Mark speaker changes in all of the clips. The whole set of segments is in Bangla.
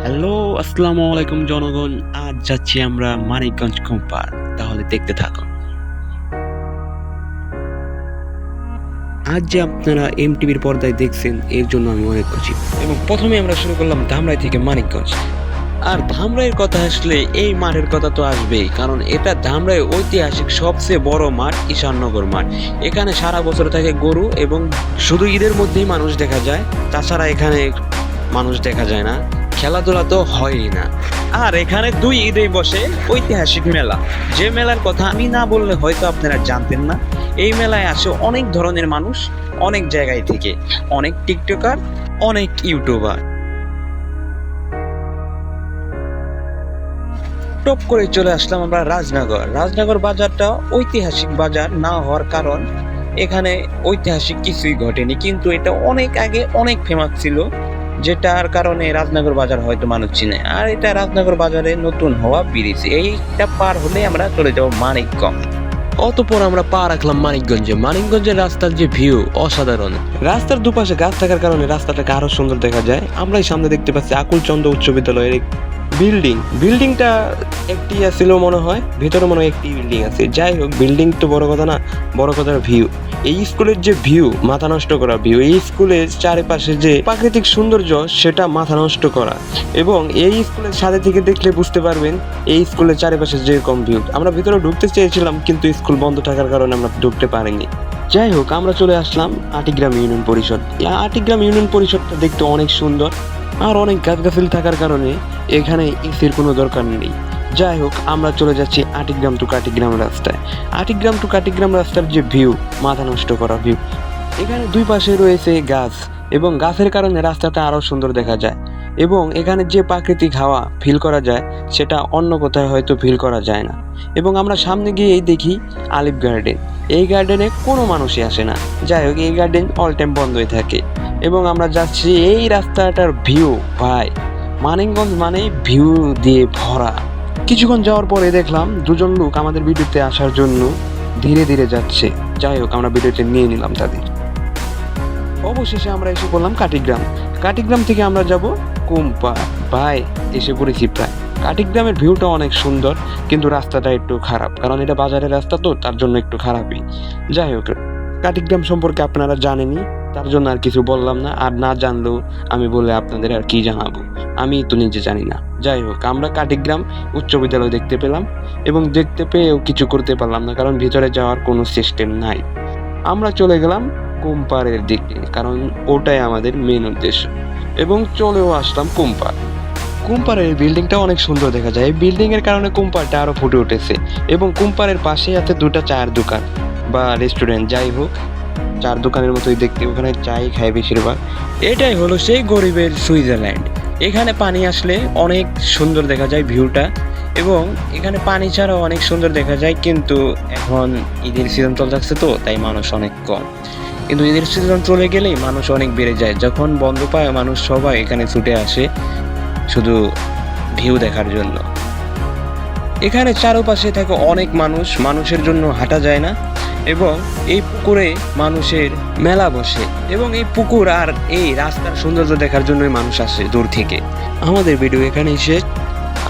Speaker 1: হ্যালো, আসসালামু আলাইকুম জনগণ। আজ যাচ্ছি আমরা মানিকগঞ্জ কোম্পার। তাহলে দেখতে থাকুন। আজ যে আপনারা এমটিভির পর্দায় দেখছেন এর জন্য আমি অনেক খুশি। এবং প্রথমে আমরা শুরু করলাম ধামরাই থেকে মানিকগঞ্জ। আর ধামরাইয়ের কথা আসলে এই মাঠের কথা তো আসবেই, কারণ এটা ধামরাইয়ের ঐতিহাসিক সবচেয়ে বড় মাঠ, ঈশাননগর মাঠ। এখানে সারা বছর থাকে গরু এবং শুধু ঈদের মধ্যেই মানুষ দেখা যায়, তাছাড়া এখানে মানুষ দেখা যায় না। খেলাধুলা তো হয়ই না। আর এখানে দুই ঈদেই বসে ঐতিহাসিক মেলা, যে মেলার কথা আমি না বললে হয়তো আপনারা জানতেন না। এই মেলায় আসে অনেক ধরনের মানুষ, অনেক জায়গায় থেকে, অনেক টিকটকার, অনেক ইউটিউবার। টপ করে চলে আসলাম আমরা রাজনগর। রাজনগর বাজারটা ঐতিহাসিক বাজার না হওয়ার কারণ এখানে ঐতিহাসিক কিছুই ঘটেনি, কিন্তু এটা অনেক আগে অনেক ফেমাস ছিল, যেটার কারণে রাজনগর বাজার হয়তো মানুষ চিনে। আর এটা রাজনগর বাজারে নতুন হওয়া ব্রিজ, এইটা পার হলে আমরা চলে যাবো মানিকগঞ্জ। অতঃপর আমরা পা রাখলাম মানিকগঞ্জে। মানিকগঞ্জের রাস্তার যে ভিউ অসাধারণ। রাস্তার দুপাশে গাছ থাকার কারণে রাস্তাটাকে আরো সুন্দর দেখা যায়। আমরা এই সামনে দেখতে পাচ্ছি আকুল চন্দ্র উচ্চ বিদ্যালয়ের বিল্ডিংটা একটি আছিল মনে হয়, ভেতরে মনে হয় একটি বিল্ডিং আছে। যাই হোক, বিল্ডিং তো বড় কথা না, বড় কথার ভিউ। এই স্কুলের যে ভিউ, মাথা নষ্ট করা ভিউ। এই স্কুলের চারিপাশে যে প্রাকৃতিক সৌন্দর্য, সেটা মাথা নষ্ট করা। এবং এই স্কুলের সাথে থেকে দেখলে বুঝতে পারবেন এই স্কুলের চারিপাশে যেরকম ভিউ। আমরা ভিতরে ঢুকতে চেয়েছিলাম, কিন্তু স্কুল বন্ধ থাকার কারণে আমরা ঢুকতে পারিনি। যাই হোক, আমরা চলে আসলাম আটিগ্রাম ইউনিয়ন পরিষদ। আটিগ্রাম ইউনিয়ন পরিষদটা দেখতে অনেক সুন্দর, আর অনেক গাছগাছালি থাকার কারণে এখানে এসির কোনো দরকার নেই। যাই হোক, আমরা চলে যাচ্ছি আটিগ্রাম টু কাটিগ্রাম রাস্তায়। আটিগ্রাম টু কাটিগ্রাম রাস্তার যে ভিউ, মাথা নষ্ট করা ভিউ। এখানে দুই পাশে রয়েছে গাছ, এবং গাছের কারণে রাস্তাটা আরও সুন্দর দেখা যায়। এবং এখানে যে প্রাকৃতিক হাওয়া ফিল করা যায়, সেটা অন্য কোথাও হয়তো ফিল করা যায় না। এবং আমরা সামনে গিয়েই দেখি আলিফ গার্ডেন। এই গার্ডেনে কোনো মানুষই আসে না। যাই হোক, এই গার্ডেন অল টাইম বন্ধই থাকে। এবং আমরা যাচ্ছি এই রাস্তাটার ভিউ, ভাই মানিকগঞ্জ মানে ভিউ দিয়ে ভরা। কিছুক্ষণ যাওয়ার পরে দেখলাম দুজন লোক আমাদের ভিডিওতে আসার জন্য ধীরে ধীরে যাচ্ছে। যাই হোক, আমরা ভিডিওতে নিয়ে নিলাম তাদের। অবশেষে আমরা এসে পড়লাম কাটিগ্রাম। কাটিগ্রাম থেকে আমরা যাব কুম্পা। ভাই, এসে পড়েছি প্রায়। কাটিগ্রামের ভিউটা অনেক সুন্দর, কিন্তু রাস্তাটা একটু খারাপ, কারণ এটা বাজারের রাস্তা তো, তার জন্য একটু খারাপই। যাই হোক, কাটিগ্রাম সম্পর্কে আপনারা জানেনই, তার জন্য আর কিছু বললাম না। আর না জানলেও আমি বলে আপনাদের আর কি জানাবো, আমি তো নিজে জানি না। যাই হোক, আমরা কাটিগ্রাম উচ্চ বিদ্যালয় দেখতে পেলাম, এবং দেখতে পেয়েও কিছু করতে পারলাম না, কারণ ভিতরে যাওয়ার কোনো সিস্টেম নাই। আমরা চলে গেলাম কুম্পারের দিকে, কারণ ওটাই আমাদের মেন উদ্দেশ্য। এবং চলেও আসলাম কুম্পার। কুম্পারের বিল্ডিংটা অনেক সুন্দর দেখা যায়। এই বিল্ডিং এর কারণে কুম্পারটা আরো ফুটে উঠেছে। এবং কুম্পারের পাশে আছে দুটা চায়ের দোকান বা রেস্টুরেন্ট, যাই হোক, চার দোকানের মতোই দেখতে। ওখানে চাই খায় বেশিরভাগ। এটাই হলো সেই গরিবের সুইজারল্যান্ড। এখানে পানি আসলে অনেক সুন্দর দেখা যায় ভিউটা, এবং এখানে পানি ছাড়াও অনেক সুন্দর দেখা যায়। কিন্তু এখন ঈদের সিজন চলতেছে তো, তাই মানুষ অনেক কম। কিন্তু ঈদের সিজন চলে গেলেই মানুষ অনেক বেড়ে যায়। যখন বন্ধ পায়, মানুষ সবাই এখানে ছুটে আসে শুধু ভিউ দেখার জন্য। এখানে চারপাশে থাকে অনেক মানুষ, মানুষের জন্য হাঁটা যায় না। এবং এই পুকুরে মানুষের মেলা বসে, এবং এই পুকুর আর এই রাস্তার সৌন্দর্য দেখার জন্যই মানুষ আসে দূর থেকে। আমাদের ভিডিও এখানেই শেষ।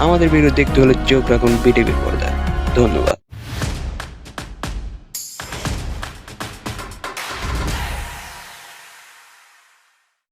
Speaker 1: আমাদের ভিডিও দেখতে হলে চোখ রাখুন বিটিভির পর্দায়। ধন্যবাদ।